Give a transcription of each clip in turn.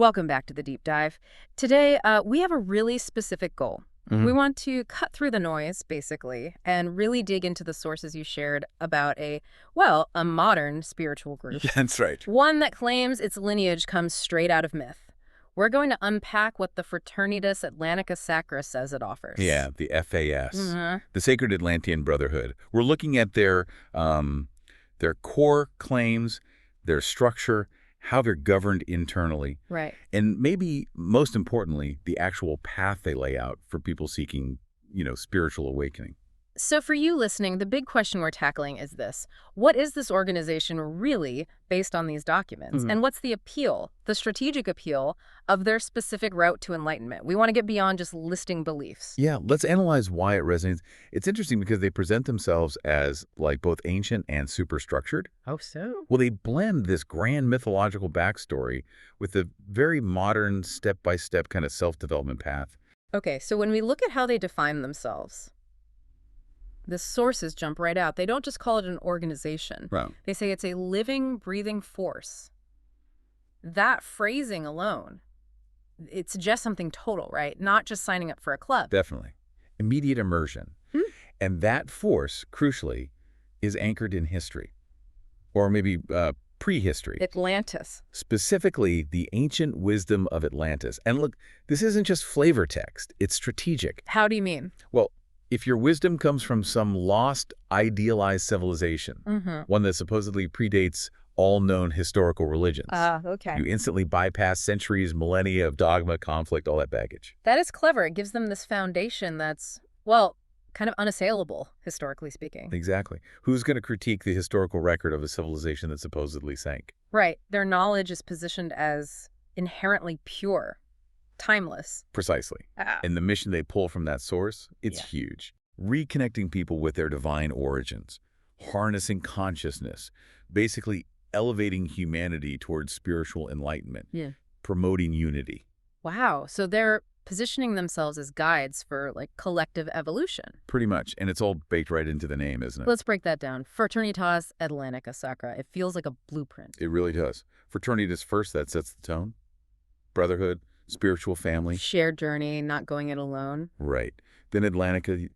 Welcome back to the deep dive. Today, we have a really specific goal. We want to cut through the noise, basically, and really dig into the sources you shared about a modern spiritual group. Yeah, that's right. One that claims its lineage comes straight out of myth. We're going to unpack what the Fraternitas Atlantica Saccra says it offers. Yeah, the FAS, the Sacred Atlantean Brotherhood. We're looking at their core claims, their structure, how they're governed internally, Right. and maybe most importantly, the actual path they lay out for people seeking, spiritual awakening. So for you listening, the big question we're tackling is this. What is this organization really based on these documents? And what's the appeal, the strategic appeal of their specific route to enlightenment? We want to get beyond just listing beliefs. Yeah, let's analyze why it resonates. It's interesting because they present themselves as like both ancient and superstructured. Oh, so? Well, they blend this grand mythological backstory with a very modern step-by-step kind of self-development path. Okay, so when we look at how they define themselves, the sources jump right out. They don't just call it an organization. Right. They say it's a living, breathing force. That phrasing alone, it suggests something total, right? Not just signing up for a club. Definitely. Immediate immersion. And that force, crucially, is anchored in history. Or maybe prehistory. Atlantis. Specifically, the ancient wisdom of Atlantis. And look, this isn't just flavor text. It's strategic. How do you mean? Well, if your wisdom comes from some lost, idealized civilization, one that supposedly predates all known historical religions, Okay. you instantly bypass centuries, millennia of dogma, conflict, all that baggage. That is clever. It gives them this foundation that's, well, kind of unassailable, historically speaking. Exactly. Who's going to critique the historical record of a civilization that supposedly sank? Right. Their knowledge is positioned as inherently pure, timeless. Precisely. And the mission they pull from that source, it's huge. Reconnecting people with their divine origins, harnessing consciousness, basically elevating humanity towards spiritual enlightenment, promoting unity. Wow. So they're positioning themselves as guides for, like, collective evolution. Pretty much. And it's all baked right into the name, isn't it? Let's break that down. Fraternitas Atlantica Saccra. It feels like a blueprint. It really does. Fraternitas first, that sets the tone. Brotherhood, spiritual family. Shared journey, not going it alone. Right. Then Atlantica,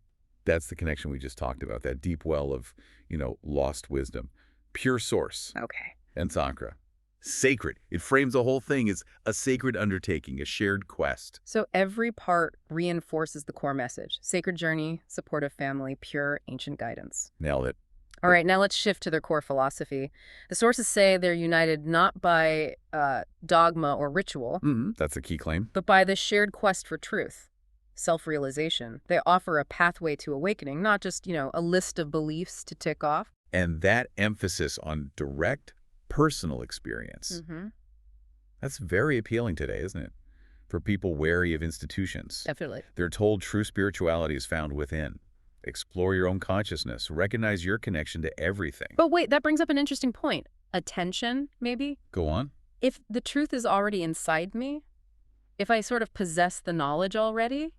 that's the connection we just talked about, that deep well of, lost wisdom. Pure source. Okay. And Saccra. Sacred. It frames the whole thing as a sacred undertaking, a shared quest. So every part reinforces the core message. Sacred journey, supportive family, pure ancient guidance. Nailed it. All right, now let's shift to their core philosophy. The sources say they're united not by dogma or ritual, That's a key claim. but by the shared quest for truth, self-realization. They offer a pathway to awakening, not just, a list of beliefs to tick off. And that emphasis on direct personal experience. That's very appealing today, isn't it? For people wary of institutions. Definitely. They're told true spirituality is found within. Explore your own consciousness. Recognize your connection to everything. But wait, that brings up an interesting point. Attention, maybe? Go on. If the truth is already inside me, if I sort of possess the knowledge already,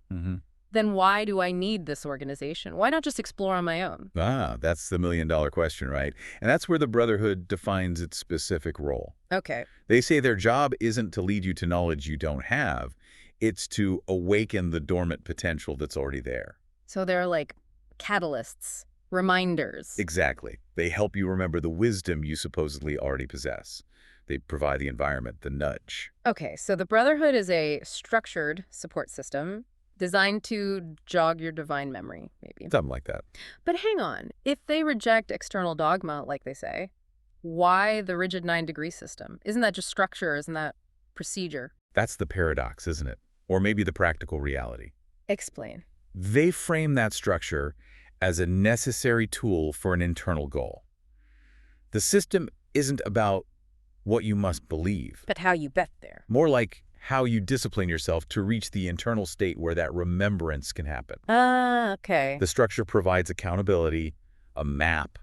then why do I need this organization? Why not just explore on my own? That's the million-dollar question, right? And that's where the Brotherhood defines its specific role. Okay. They say their job isn't to lead you to knowledge you don't have. It's to awaken the dormant potential that's already there. So they're like catalysts, reminders. Exactly. They help you remember the wisdom you supposedly already possess. They provide the environment, the nudge. Okay, so the Brotherhood is a structured support system designed to jog your divine memory, maybe. Something like that. But hang on. If they reject external dogma, like they say, why the rigid 9-degree system? Isn't that just structure? Isn't that procedure? That's the paradox, isn't it? Or maybe the practical reality. Explain. They frame that structure as a necessary tool for an internal goal. The system isn't about what you must believe, But how you bet there. more like how you discipline yourself to reach the internal state where that remembrance can happen. Okay. The structure provides accountability, a map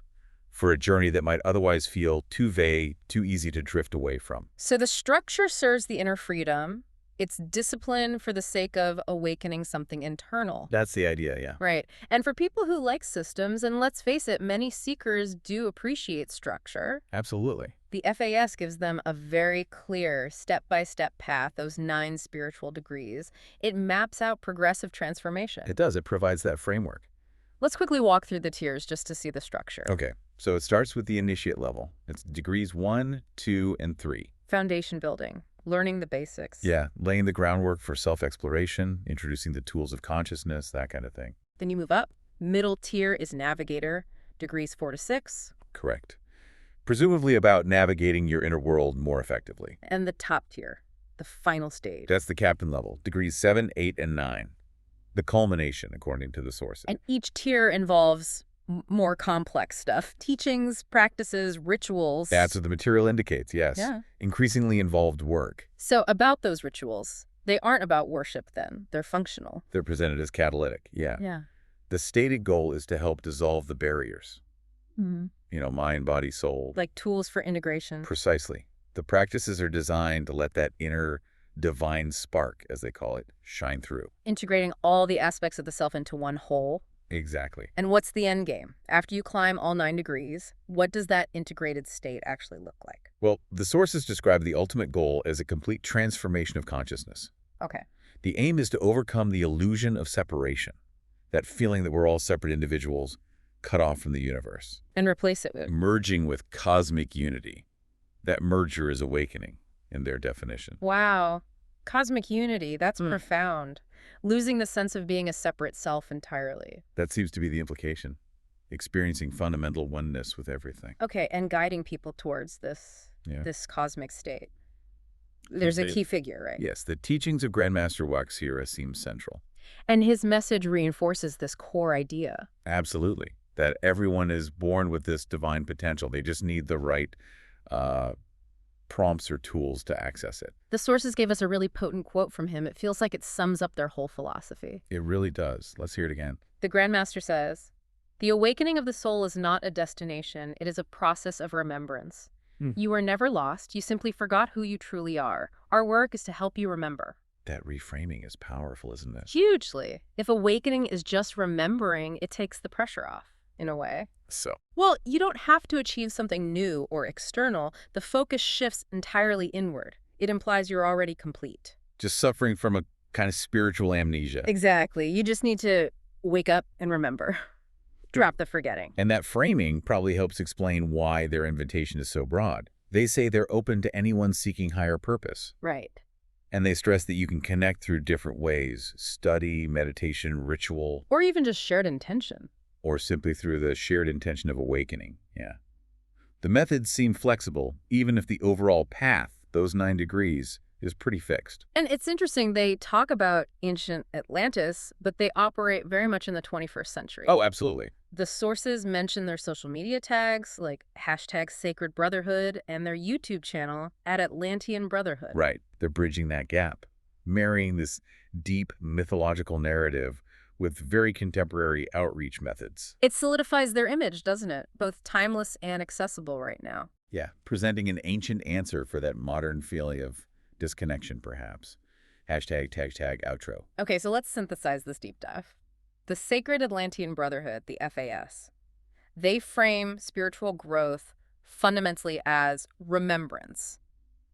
for a journey that might otherwise feel too vague, too easy to drift away from. So the structure serves the inner freedom. It's discipline for the sake of awakening something internal. That's the idea, yeah. Right. And for people who like systems, and let's face it, many seekers do appreciate structure, Absolutely. The FAS gives them a very clear step-by-step path, those 9 spiritual degrees. It maps out progressive transformation. It does. It provides that framework. Let's quickly walk through the tiers just to see the structure. Okay, so it starts with the initiate level. It's degrees 1, 2, and 3. Foundation building, learning the basics. Yeah, laying the groundwork for self-exploration, introducing the tools of consciousness, that kind of thing. Then you move up. Middle tier is navigator, degrees 4 to 6. Correct. Presumably about navigating your inner world more effectively. And the top tier, the final stage. That's the captain level, degrees 7, 8, and 9. The culmination, according to the sources. And each tier involves more complex stuff. Teachings, practices, rituals. That's what the material indicates, yes. Yeah. Increasingly involved work. So about those rituals, they aren't about worship then. They're functional. They're presented as catalytic, yeah. Yeah. The stated goal is to help dissolve the barriers. Mm-hmm. You know, mind, body, soul. Like tools for integration. Precisely. The practices are designed to let that inner divine spark, as they call it, shine through. Integrating all the aspects of the self into one whole. Exactly. And what's the end game? After you climb all 9 degrees, what does that integrated state actually look like? Well, the sources describe the ultimate goal as a complete transformation of consciousness. Okay. The aim is to overcome the illusion of separation, that feeling that we're all separate individuals cut off from the universe. And replace it with? Merging with cosmic unity. That merger is awakening, in their definition. Wow. Cosmic unity, that's profound. Losing the sense of being a separate self entirely. That seems to be the implication. Experiencing fundamental oneness with everything. Okay, and guiding people towards this cosmic state. There's a key figure, right? Yes, the teachings of Grandmaster Waxira seem central. And his message reinforces this core idea. Absolutely. That everyone is born with this divine potential. They just need the right prompts or tools to access it. The sources gave us a really potent quote from him. It feels like it sums up their whole philosophy. It really does. Let's hear it again. The Grandmaster says, "The awakening of the soul is not a destination. It is a process of remembrance. You were never lost. You simply forgot who you truly are. Our work is to help you remember." That reframing is powerful, isn't it? Hugely. If awakening is just remembering, it takes the pressure off, in a way. So? Well, you don't have to achieve something new or external. The focus shifts entirely inward. It implies you're already complete. Just suffering from a kind of spiritual amnesia. Exactly. You just need to wake up and remember. Drop the forgetting. And that framing probably helps explain why their invitation is so broad. They say they're open to anyone seeking higher purpose. Right. And they stress that you can connect through different ways: study, meditation, ritual. Or even just shared intention. Or simply through the shared intention of awakening, yeah. The methods seem flexible, even if the overall path, those 9 degrees, is pretty fixed. And it's interesting, they talk about ancient Atlantis, but they operate very much in the 21st century. Oh, absolutely. The sources mention their social media tags, like hashtag Sacred Brotherhood, and their YouTube channel at Atlantean Brotherhood. Right. They're bridging that gap, marrying this deep mythological narrative with very contemporary outreach methods. It solidifies their image, doesn't it? Both timeless and accessible right now. Yeah, presenting an ancient answer for that modern feeling of disconnection, perhaps. Hashtag, outro. Okay, so let's synthesize this deep dive. The Sacred Atlantean Brotherhood, the FAS, they frame spiritual growth fundamentally as remembrance.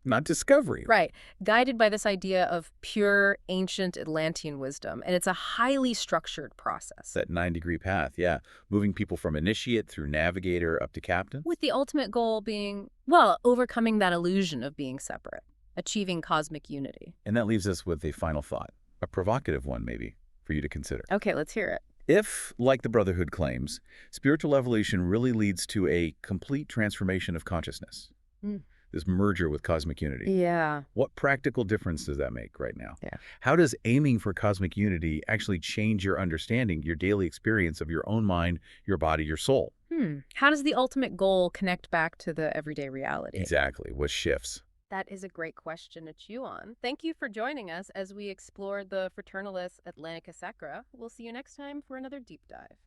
Not discovery. Right. Guided by this idea of pure, ancient Atlantean wisdom. And it's a highly structured process. That 9-degree path, yeah. Moving people from initiate through navigator up to captain. With the ultimate goal being, well, overcoming that illusion of being separate. Achieving cosmic unity. And that leaves us with a final thought. A provocative one, maybe, for you to consider. Okay, let's hear it. If, like the Brotherhood claims, spiritual evolution really leads to a complete transformation of consciousness, this merger with cosmic unity. Yeah. What practical difference does that make right now? Yeah. How does aiming for cosmic unity actually change your understanding, your daily experience of your own mind, your body, your soul? How does the ultimate goal connect back to the everyday reality? Exactly. What shifts? That is a great question to chew on. Thank you for joining us as we explore the Fraternitas Atlantica Saccra. We'll see you next time for another deep dive.